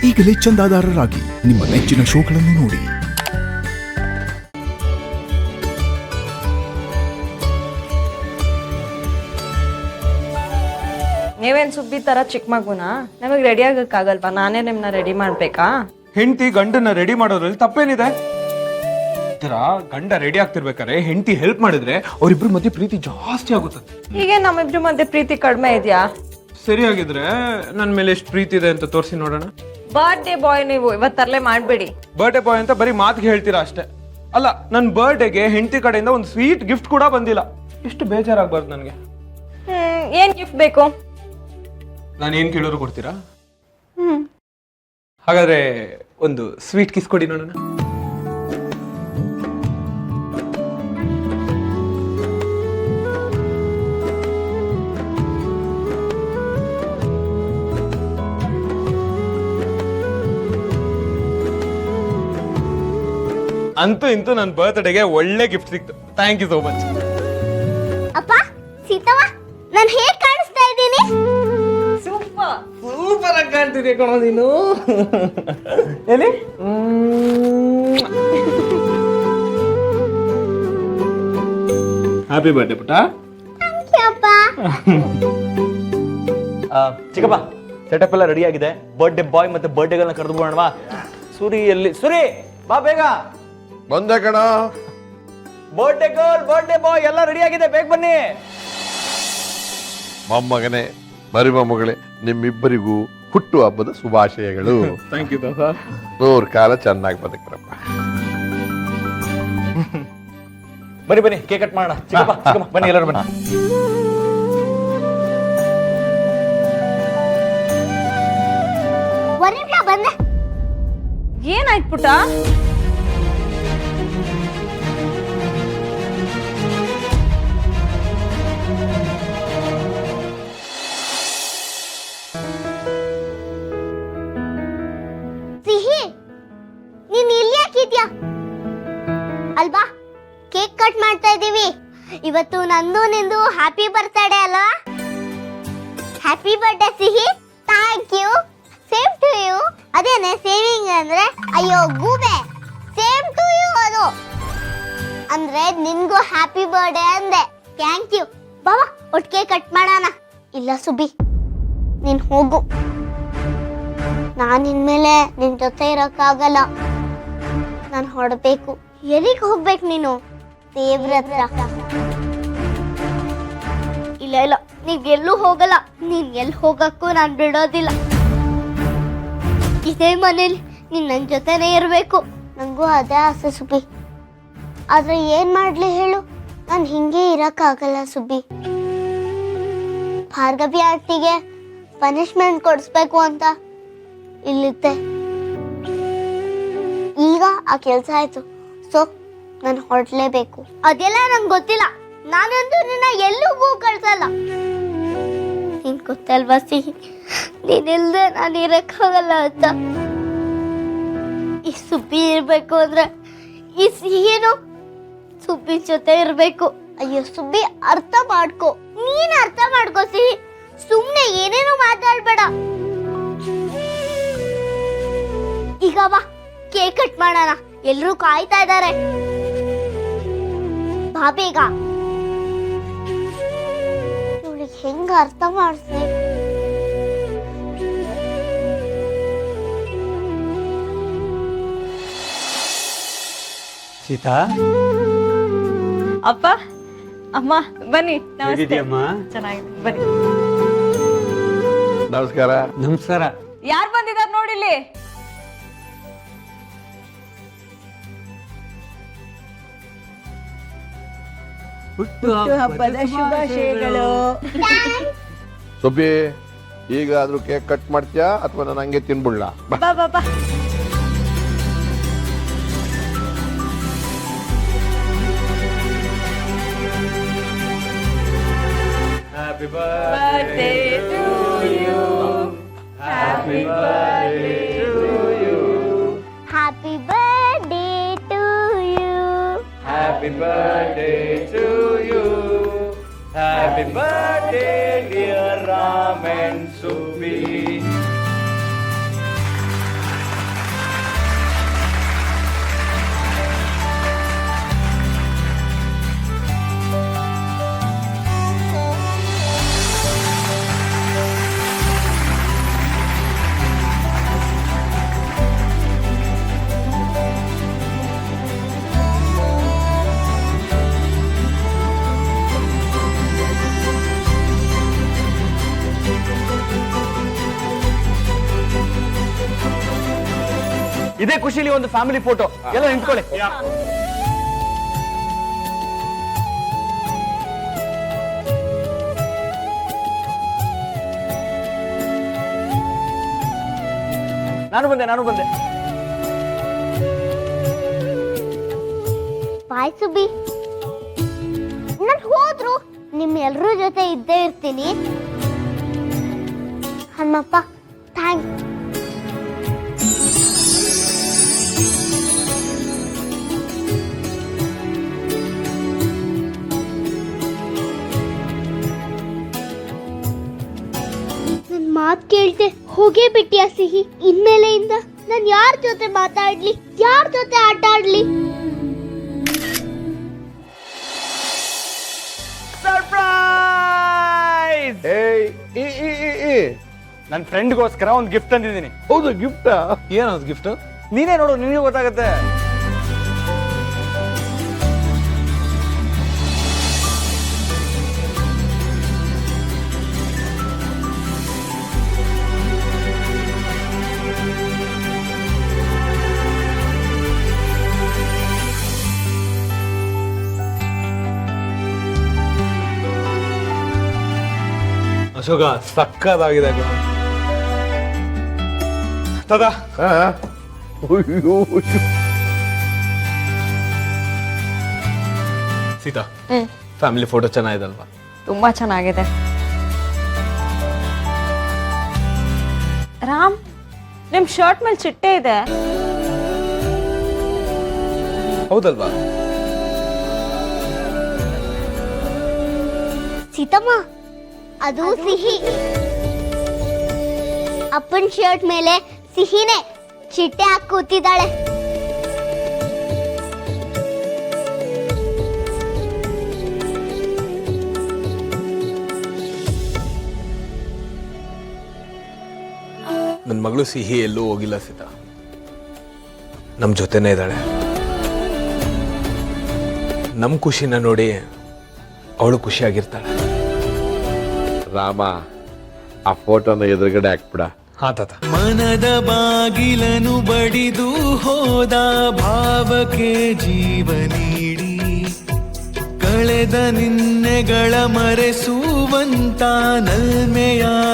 ಈಗಲೇ ಚಂದಾದಾರರಾಗಿ ನಿಮ್ಮ ನೆಚ್ಚಿನ ಶೋಗಳನ್ನು ನೋಡಿ. ನೀವೇನ್ ಸುಬ್ಬಿ ತರ ಚಿಕ್ಕ ಮಗುನಾ? ನಮಗ್ ರೆಡಿ ಆಗಕ್ಕಾಗಲ್ವಾ? ನಾನೇ ನಿಮ್ನ ರೆಡಿ ಮಾಡ್ಬೇಕಾ? ಹೆಂಡತಿ ಗಂಡನ್ನ ರೆಡಿ ಮಾಡೋದ್ರಲ್ಲಿ ತಪ್ಪೇನಿದೆ? ಗಂಡ ರೆಡಿ ಆಗ್ತಿರ್ಬೇಕಾರೆ ಹೆಂಡತಿ ಹೆಲ್ಪ್ ಮಾಡಿದ್ರೆ ಅವ್ರಿಬ್ರು ಮಧ್ಯೆ ಪ್ರೀತಿ ಜಾಸ್ತಿ ಆಗುತ್ತದೆ. ಹೀಗೆ ನಮ್ಮಿಬ್ರು ಮಧ್ಯೆ ಪ್ರೀತಿ ಕಡಿಮೆ ಇದೆಯಾ? ಸರಿಯಾಗಿದ್ರೆ ನನ್ ಮೇಲೆ ಎಷ್ಟು ಪ್ರೀತಿ ಇದೆ ಅಂತ ತೋರಿಸಿ ನೋಡೋಣ. ಬರ್ಡೇ ಬಾಯ್ ನೀವು ಇವತ್ತರ್ಲೆ ಮಾಡ್ಬೇಡಿ. ಬರ್ಡೇ ಬಾಯ್ ಅಂತ ಬರೀ ಮಾತಿಗೆ ಹೇಳ್ತೀರಾ ಅಷ್ಟೇ. ಅಲ್ಲ, ನನ್ ಬರ್ಡೇಗೆ ಹೆಂಡತಿ ಕಡೆಯಿಂದ ಒಂದು ಸ್ವೀಟ್ ಗಿಫ್ಟ್ ಕೂಡ ಬಂದಿಲ್ಲ. ಎಷ್ಟು ಬೇಜಾರಾಗ್ಬಾರ್ದು ನನಗೆ. ಏನ್ ಗಿಫ್ಟ್ ಬೇಕು? ನಾನು ಏನ್ ಕೇಳೋರು ಕೊಡ್ತೀರಾ? ಹಾಗಾದ್ರೆ ಒಂದು ಸ್ವೀಟ್ ಕಿಸ್ ಕೊಡಿ ನೋಡೋಣ. ಅಂತೂ ಇಂತೂ ನನ್ನ ಬರ್ತ್ಡೇಗೆ ಒಳ್ಳೆ ಗಿಫ್ಟ್ ಸಿಕ್ತು. Thank you so much. ಅಪ್ಪ, ಸೀತವ್ವ, ನಾನು ಹೇಗೆ ಕಾಣಿಸ್ತಾ ಇದ್ದೀನಿ? ಸೂಪರ್ ಆಗಿ ಕಾಣ್ತಿದೆ ಕಣೋ ನೀನು. ಎಲ್ಲಿ ಹ್ಯಾಪಿ ಬರ್ಡೇ ಪುಟ್ಟ. ಥ್ಯಾಂಕ್ ಯು ಅಪ್ಪ. ಚಿಕ್ಕಪ್ಪ, ಸೆಟಪ್ ಎಲ್ಲ ರೆಡಿ ಆಗಿದೆ. ಬರ್ಡೇ ಬಾಯ್ ಮತ್ತೆ ಬರ್ಡೇಗಳನ್ನ ಕರೆದು ಬಿಡೋಣವಾ? ಸೂರಿ ಎಲ್ಲಿ? ಸೂರಿ ಬಾ ಬೇಗ. ಬಂದೆ ಕಣ. ಬರ್ಡೇ ಗರ್ಲ್, ಬರ್ಡೇ ಬಾಯ್ ಎಲ್ಲ ರೆಡಿ ಆಗಿದೆ, ಬೇಗ ಬನ್ನಿ. ಮೊಮ್ಮಗನೇ, ಮರಿಮೊಮ್ಮಗಳೇ, ನಿಮ್ಮಿಬ್ಬರಿಗೂ ಹುಟ್ಟು ಹಬ್ಬದ ಶುಭಾಶಯಗಳು. ಥ್ಯಾಂಕ್ ಯು ತಾತ. 100 ಕಾಲ ಚೆನ್ನಾಗಿ ಬದುಕ್ರಪ್ಪ. ಬನ್ನಿ ಬನ್ನಿ, ಕೇಕ್ ಕಟ್ ಮಾಡೋಣ. ಚಿಕ್ಕಪ್ಪ ಚಿಕ್ಕಮ್ಮ ಬನ್ನಿ, ಎಲ್ಲರೂ ಬನ್ನಿ. ಒಂದ್ ನಿಮಿಷ ಬಂದೆ. ಏನಾಯ್ತು ಪುಟ? ಸಿಹಿ, ನೀನ್ ಇಲ್ಲಿ ಯಾಕಿದ್ಯಾ? ಅಲ್ವಾ, ಕೇಕ್ ಕಟ್ ಮಾಡ್ತಾ ಇದೀವಿ. ಇವತ್ತು ನಂದು ನಿಂದು ಹ್ಯಾಪಿ ಬರ್ತ್ಡೇ ಅಲ್ವಾ? ಹ್ಯಾಪಿ ಬರ್ಡೇ ಸಿಹಿ. Thank you. Same to you. ಅದೇನೆ ಸೇವಿಂಗ್ ಅಂದ್ರೆ? ಅಯ್ಯೋ ಗೂಬೆ, ಸೇಮ್ ಟು ಯು ಅದು ಅಂದ್ರೆ ನಿನ್ಗೂ ಹ್ಯಾಪಿ ಬರ್ಡೇ ಅಂದೆ. Thank you. ಬಾವಾ, ಒಟ್ಟಿಗೆ ಕಟ್ ಮಾಡೋಣ. ಇಲ್ಲ ಸುಬ್ಬಿ, ನೀನ್ ಹೋಗು. ನಾನ್ ಇನ್ಮೇಲೆ ನಿನ್ ಜೊತೆ ಇರಕ್ಕಾಗಲ್ಲ. ನಾನು ಹೊರಡ್ಬೇಕು. ಎಲ್ಲಿಗೆ ಹೋಗ್ಬೇಕು ನೀನು? ದೇವ್ರ ಹತ್ರ. ಇಲ್ಲ ಇಲ್ಲ, ನೀನ್ ಎಲ್ಲೂ ಹೋಗಲ್ಲ. ನೀನ್ ಎಲ್ಲಿ ಹೋಗಕ್ಕೂ ನಾನ್ ಬಿಡೋದಿಲ್ಲ. ಇದೇ ಮನೇಲಿ ನೀನ್ ನನ್ ಜೊತೆನೇ ಇರ್ಬೇಕು. ನಂಗೂ ಅದೇ ಆಸೆ ಸುಬ್ಬಿ. ಆದ್ರೆ ಏನ್ ಮಾಡ್ಲಿ ಹೇಳು? ನಾನ್ ಹಿಂಗೆ ಇರಕ್ಕಾಗಲ್ಲ ಸುಬ್ಬಿ. ಭಾರ್ಗವಿ ಆಂಟಿಗೆ ಪನಿಷ್ಮೆಂಟ್ ಕೊಡಿಸ್ಬೇಕು ಅಂತ ಇಲ್ಲಿದ್ದೆ. ಈಗ ಆ ಕೆಲ್ಸ ಆಯ್ತು. ಸೊ ನಾನು ಹೊರಡ್ಲೇಬೇಕು. ಅದೆಲ್ಲ ನಂಗೆ ಗೊತ್ತಿಲ್ಲ. ನಾನಂತೂ ನಿನ್ನ ಎಲ್ಲೂ ಕಳ್ಸಲ್ಲ. ನಿನ್ ಗೊತ್ತಲ್ವಾ ಸಿಹಿ, ನೀನಿಲ್ದೆ ನಾನು ಇರಕ್ಕಾಗಲ್ಲ ಅಂತ. ಈ ಸುಬ್ಬಿ ಇರ್ಬೇಕು ಅಂದ್ರೆ ಈ ಸಿಹಿನು ಸುಬ್ಬಿ ಜೊತೆ ಇರ್ಬೇಕು. ಅಯ್ಯೋ ಸುಬ್ಬಿ, ಅರ್ಥ ಮಾಡ್ಕೊ. ನೀನ್ ಅರ್ಥ ಮಾಡ್ಕೊ ಸಿಹಿ. ಸುಮ್ನೆ ಏನೇನು ಮಾತಾಡ್ಬೇಡ. ಈಗ ಬಾ, ಕೇಕ್ ಕಟ್ ಮಾಡೋಣ. ಎಲ್ರೂ ಕಾಯ್ತಾ ಇದ್ದಾರೆ. ಬಾ ಬೇಗ. ಇವಳಿಗೆ ಹೆಂಗ ಅರ್ಥ ಮಾಡಿಸ್ಲಿ? ಸೀತಾ, ಅಪ್ಪ ಅಮ್ಮ ಬನ್ನಿ. ನಮಸ್ತೆ. ಹೇಗಿದ್ಯಮ್ಮ? ಚೆನ್ನಾಗಿದೆ, ಬನ್ನಿ. ನಮಸ್ಕಾರ. ನಮಸ್ಕಾರ. ಯಾರು ಬಂದಿದ್ದಾರೆ ನೋಡಿಲ್ಲಿ? ಹಬ್ಬದ ಶುಭಾಶಯಗಳು. ಸುಬ್ಬಿ, ಈಗಾದ್ರೂ ಕೇಕ್ ಕಟ್ ಮಾಡ್ತೀಯಾ ಅಥವಾ ನಾನು ಹಂಗೆ ತಿನ್ಬಿಡ್ಲಾ? ಬಾ ಬಾ ಬಾ. Happy birthday to you. Happy birthday to you. Happy birthday to you. Happy birthday to you. Happy birthday dear Ram and Subbi. ಇದೇ ಖುಷಿಲಿ ಒಂದು ಫ್ಯಾಮಿಲಿ ಫೋಟೋ ಎಲ್ಲ ನಿಂತ್ಕೊಳ್ಳಿ. ನಾನು ಬಂದೆ. ಬಾಯ್ ಸುಬ್ಬಿ, ನಾನು ಹೋದ್ರು ನಿಮ್ ಎಲ್ರ ಜೊತೆ ಇದ್ದೇ ಇರ್ತೀನಿ. ಹನುಮಪ್ಪ, ಥ್ಯಾಂಕ್ಸ್. ನನ್ ಮಾತ್ ಕೇಳ್ದೆ ಹೋಗೇ ಬಿಟ್ಟಿಯಾ ಸಿಹಿ? ಇನ್ಮೇಲೆಯಿಂದ ನಾನ್ ಯಾರ ಜೊತೆ ಮಾತಾಡ್ಲಿ, ಯಾರ ಜೊತೆ ಆಟ ಆಡ್ಲಿ? ಸರ್ಪ್ರೈಸ್! ಏಯ್ ನನ್ನ ಫ್ರೆಂಡ್ಗೋಸ್ಕರ ಒಂದು ಗಿಫ್ಟ್ ತಂದಿದ್ದೀನಿ. ಹೌದು, ಗಿಫ್ಟಾ? ಏನದು ಗಿಫ್ಟ್? ನೀನೇ ನೋಡು, ನಿನಗೆ ಗೊತ್ತಾಗತ್ತೆ. ಅಶೋಕ ಸಕ್ಕದಾಗಿದೆ ತದ. ಅಯ್ಯೋ, ಸೀತಾ, ಫ್ಯಾಮಿಲಿ ಫೋಟೋ ಚೆನ್ನಾಗಿದಲ್ವಾ? ತುಂಬಾ ಚೆನ್ನಾಗಿದೆ. ರಾಮ್, ನಿಮ್ ಶರ್ಟ್ ಮೇಲೆ ಚಿಟ್ಟೆ ಇದೆ. ಹೌದಲ್ವಾ? ಸೀತಮ್ಮ, ಅದು ಸಿಹಿ. ಅಪ್ಪನ್ ಶರ್ಟ್ ಮೇಲೆ ಸಿಹಿನೇ ಚಿಟ್ಟೆ ಹಾಕಿ ಕೂತಿದ್ದಾಳೆ. ನನ್ನ ಮಗಳು ಸಿಹಿ ಎಲ್ಲೂ ಹೋಗಿಲ್ಲ ಸೀತಾ, ನಮ್ಮ ಜೊತೆನೇ ಇದ್ದಾಳೆ. ನಮ್ಮ ಖುಷಿನ ನೋಡಿ ಅವಳು ಖುಷಿಯಾಗಿರ್ತಾಳೆ. ರಾಮ, ಆ ಫೋಟೋನ ಎದುರುಗಡೆ ಹಾಕ್ಬಿಡ. ಹಾ ತಾತ. ಮನದ ಬಾಗಿಲನು ಬಡಿದು ಹೋದ ಭಾವಕ್ಕೆ ಜೀವ ನೀಡಿ ಕಳೆದ ನಿನ್ನೆಗಳ ಮರೆಸುವಂತ ನಲ್ಮೆಯ